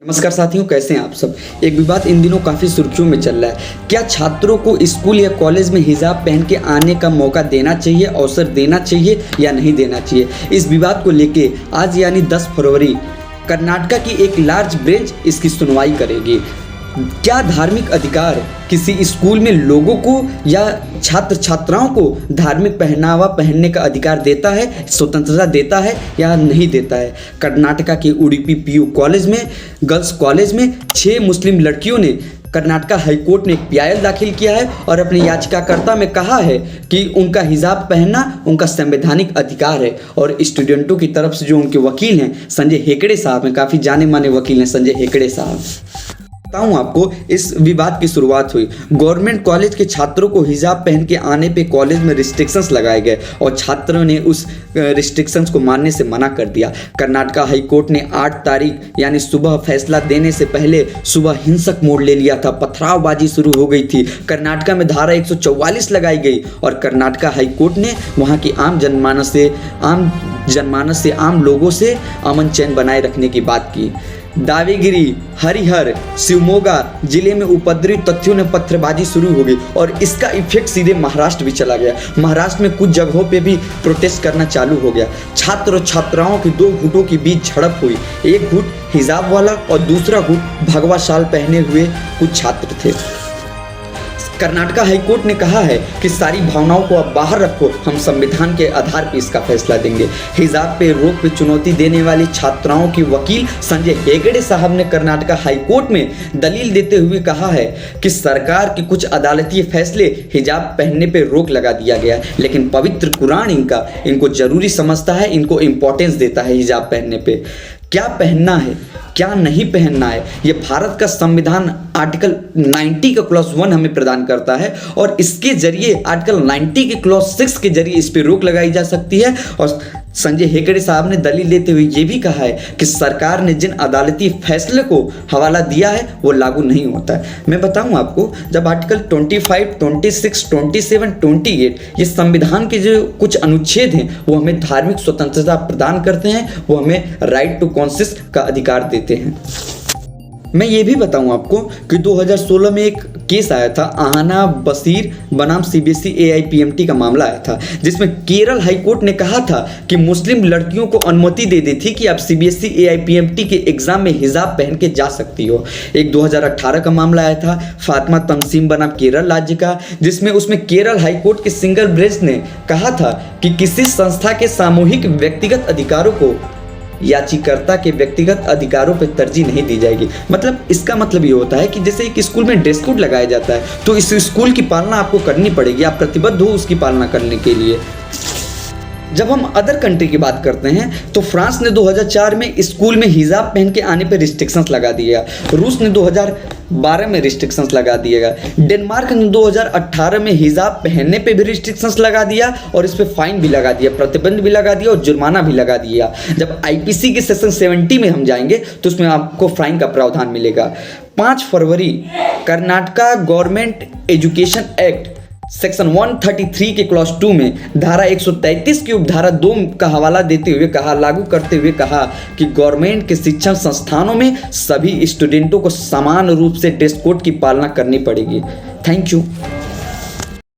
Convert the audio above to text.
नमस्कार साथियों, कैसे हैं आप सब। एक विवाद इन दिनों काफ़ी सुर्खियों में चल रहा है। क्या छात्रों को स्कूल या कॉलेज में हिजाब पहन के आने का मौका देना चाहिए, अवसर देना चाहिए या नहीं देना चाहिए। इस विवाद को लेके आज यानी 10 फरवरी कर्नाटक की एक लार्ज बेंच इसकी सुनवाई करेगी। क्या धार्मिक अधिकार किसी स्कूल में लोगों को या छात्र छात्राओं को धार्मिक पहनावा पहनने का अधिकार देता है, स्वतंत्रता देता है या नहीं देता है। कर्नाटक के उडुपी पीयू कॉलेज में, गर्ल्स कॉलेज में 6 मुस्लिम लड़कियों ने कर्नाटक हाईकोर्ट ने एक पीआईएल दाखिल किया है और अपनी याचिकाकर्ता में कहा है कि उनका हिजाब पहनना उनका संवैधानिक अधिकार है। और स्टूडेंटों की तरफ से जो उनके वकील हैं संजय हेगड़े साहब हैं, काफ़ी जाने माने वकील हैं संजय हेगड़े साहब। बताऊं आपको, इस विवाद की शुरुआत हुई गवर्नमेंट कॉलेज के छात्रों को हिजाब पहन के आने पे कॉलेज में रिस्ट्रिक्शंस लगाए गए और छात्रों ने उस रिस्ट्रिक्शंस को मानने से मना कर दिया। कर्नाटक हाई कोर्ट ने 8 तारीख यानी सुबह फैसला देने से पहले सुबह हिंसक मोड़ ले लिया था। पथरावबाजी शुरू हो गई थी। कर्नाटक में धारा 144 लगाई गई और कर्नाटक हाई कोर्ट ने वहाँ की आम जनमानस से आम लोगों से अमन चैन बनाए रखने की बात की। दावेगिरी, हरिहर, शिवमोगा जिले में उपद्रवी तथ्यों ने पत्थरबाजी शुरू हो गई और इसका इफेक्ट सीधे महाराष्ट्र भी चला गया। महाराष्ट्र में कुछ जगहों पे भी प्रोटेस्ट करना चालू हो गया। छात्र और छात्राओं की 2 गुटों के बीच झड़प हुई। एक गुट हिजाब वाला और दूसरा गुट भगवा शाल पहने हुए कुछ छात्र थे। कर्नाटक हाईकोर्ट ने कहा है कि सारी भावनाओं को अब बाहर रखो, हम संविधान के आधार पर इसका फैसला देंगे। हिजाब पे रोक पे चुनौती देने वाली छात्राओं की वकील संजय हेगड़े साहब ने कर्नाटक हाईकोर्ट में दलील देते हुए कहा है कि सरकार के कुछ अदालती फैसले हिजाब पहनने पे रोक लगा दिया गया, लेकिन पवित्र कुरान इनको जरूरी समझता है, इनको इम्पोर्टेंस देता है हिजाब पहनने पे। क्या पहनना है, क्या नहीं पहनना है, ये भारत का संविधान आर्टिकल 90 का क्लॉज 1 हमें प्रदान करता है और इसके जरिए आर्टिकल 90 के क्लॉज 6 के जरिए इस पर रोक लगाई जा सकती है। और संजय हेगड़े साहब ने दलील देते हुए ये भी कहा है कि सरकार ने जिन अदालती फैसले को हवाला दिया है वो लागू नहीं होता है। मैं बताऊं आपको, जब आर्टिकल 25, 26, 27, 28 ये संविधान के जो कुछ अनुच्छेद हैं वो हमें धार्मिक स्वतंत्रता प्रदान करते हैं, वो हमें राइट टू कॉन्शियस का अधिकार देते हैं। मैं ये भी बताऊं आपको कि 2016 में एक केस आया था, आहाना बशीर बनाम सीबीएसई एआईपीएमटी का मामला आया था, जिसमें केरल हाईकोर्ट ने कहा था कि मुस्लिम लड़कियों को अनुमति दे दी थी कि आप सीबीएसई एआईपीएमटी के एग्जाम में हिजाब पहन के जा सकती हो। एक 2018 का मामला आया था फातिमा तंसीम बनाम केरल राज्य का, जिसमें उसमें केरल हाईकोर्ट के सिंगल बेंच ने कहा था कि किसी संस्था के सामूहिक व्यक्तिगत अधिकारों को याचिकाकर्ता के व्यक्तिगत अधिकारों पर तरजीह नहीं दी जाएगी। मतलब इसका मतलब ये होता है कि जैसे एक स्कूल में ड्रेस कोड लगाया जाता है तो इस स्कूल की पालना आपको करनी पड़ेगी, आप प्रतिबद्ध हो उसकी पालना करने के लिए। जब हम अदर कंट्री की बात करते हैं तो फ्रांस ने 2004 में स्कूल में हिजाब पहन के आने पर रिस्ट्रिक्शंस लगा दिया। रूस ने 2012 में रिस्ट्रिक्शंस लगा दिएगा। डेनमार्क ने 2018 में हिजाब पहनने पे भी रिस्ट्रिक्शंस लगा दिया और इस पे फाइन भी लगा दिया, प्रतिबंध भी लगा दिया और जुर्माना भी लगा दिया। जब आईपीसी के सेक्शन 70 में हम जाएंगे तो उसमें आपको फाइन का प्रावधान मिलेगा। 5 फरवरी Karnataka government education act section 133 के क्लॉज 2 में धारा 133 की उपधारा 2 का हवाला देते हुए कहा, लागू करते हुए कहा कि गवर्नमेंट के शिक्षण संस्थानों में सभी स्टूडेंटों को समान रूप से ड्रेस कोड की पालना करनी पड़ेगी। Thank you.